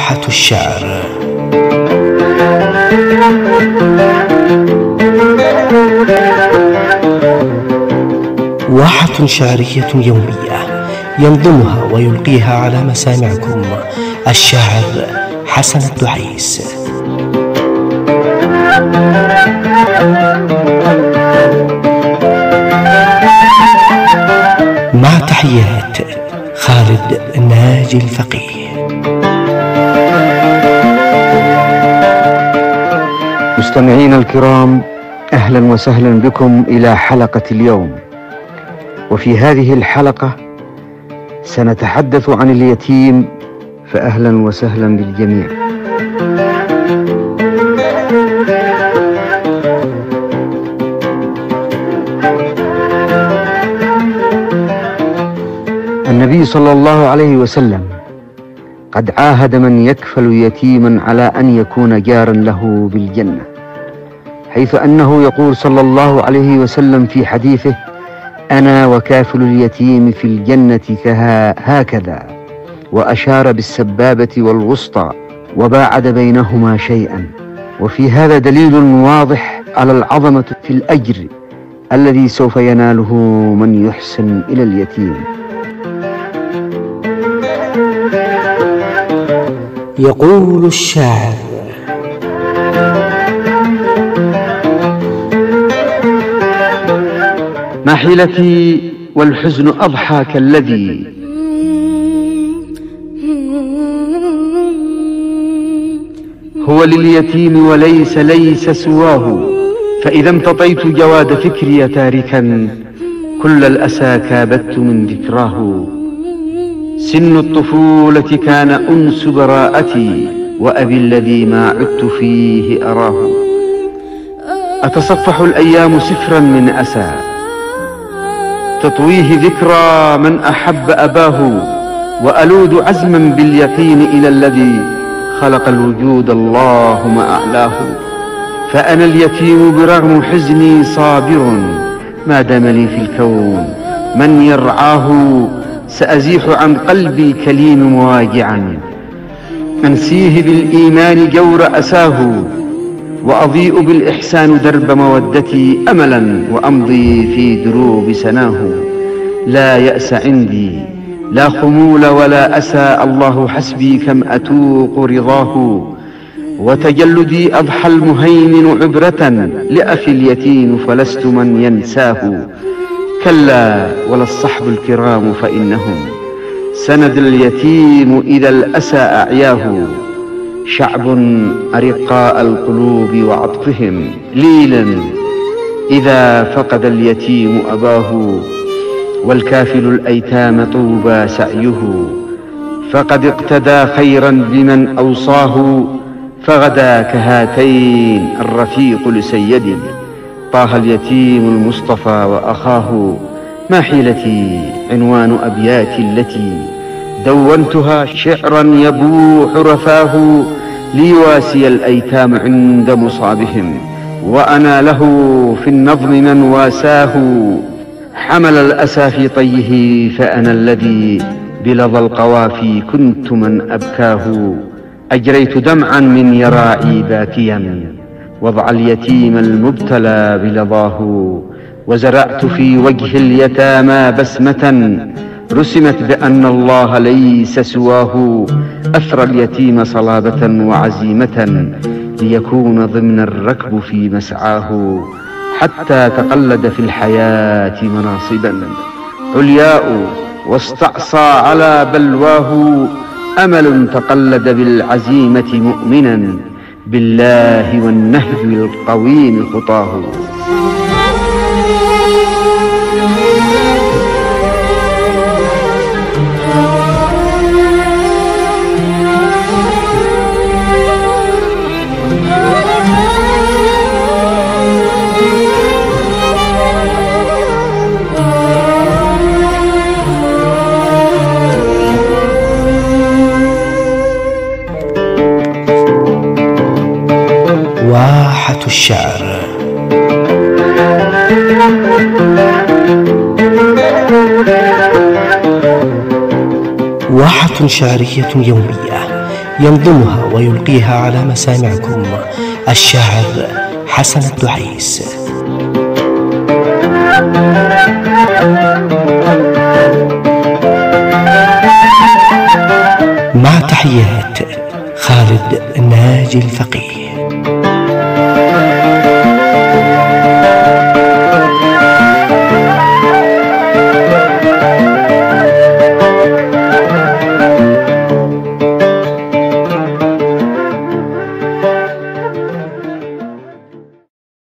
واحة الشعر. واحة شعرية يومية ينظمها ويلقيها على مسامعكم الشاعر حسن الدعيس. مع تحيات خالد ناجي الفقيه. مستمعينا الكرام، أهلا وسهلا بكم إلى حلقة اليوم. وفي هذه الحلقة سنتحدث عن اليتيم، فأهلا وسهلا بالجميع. النبي صلى الله عليه وسلم قد عاهد من يكفل يتيما على أن يكون جارا له بالجنة، حيث أنه يقول صلى الله عليه وسلم في حديثه: أنا وكافل اليتيم في الجنة هكذا، وأشار بالسبابة والوسطى وباعد بينهما شيئا. وفي هذا دليل واضح على العظمة في الأجر الذي سوف يناله من يحسن إلى اليتيم. يقول الشاعر: ما حيلتي والحزن أضحى كالذي هو لليتيم وليس سواه، فإذا امتطيت جواد فكري تاركا كل الأسى كابدت من ذكراه. سن الطفولة كان أنس براءتي، وأبي الذي ما عدت فيه أراه. أتصفح الأيام سفرا من أسى تطويه ذكرى من أحب أباه، وألوذ عزما باليقين إلى الذي خلق الوجود اللهم أعلاه. فأنا اليتيم برغم حزني صابر، ما دام لي في الكون من يرعاه. سأزيح عن قلبي الكليم مواجعا، أنسيه بالإيمان جور أساه، وأضيء بالإحسان درب مودتي أملا، وأمضي في دروب سناه. لا يأس عندي، لا خمول ولا أسى، الله حسبي كم أتوق رضاه. وتجلدي أضحى المهيمن عبرة، لأخي اليتيم فلست من ينساه. كلا ولا الصحب الكرام فإنهم سند اليتيم إذا الأسى أعياه. شعب أرقاء القلوب وعطفهم ليلا إذا فقد اليتيم أباه. والكافل الأيتام طوبى سعيه، فقد اقتدى خيرا بمن أوصاه. فغدا كهاتين الرفيق لسيد، طه اليتيم المصطفى وأخاه. ما حيلتي عنوان أبياتي التي دونتها شعرا يبوح رفاه، ليواسي الأيتام عند مصابهم، وأنا له في النظم من واساه. حمل الأسى في طيه، فأنا الذي بلظى القوافي كنت من أبكاه. أجريت دمعا من يراعي باكيا، وضع اليتيم المبتلى بلظاه. وزرعت في وجه اليتامى بسمة رسمت بأن الله ليس سواه. أثرى اليتيم صلابة وعزيمة، ليكون ضمن الركب في مسعاه. حتى تقلد في الحياة مناصبا علياء، واستعصى على بلواه. أمل تقلد بالعزيمة مؤمنا بالله، والنهج القويم خطاه. واحة الشعر. واحة شعرية يومية ينظمها ويلقيها على مسامعكم الشاعر حسن الدعيس. مع تحيات خالد ناجي الفقيه.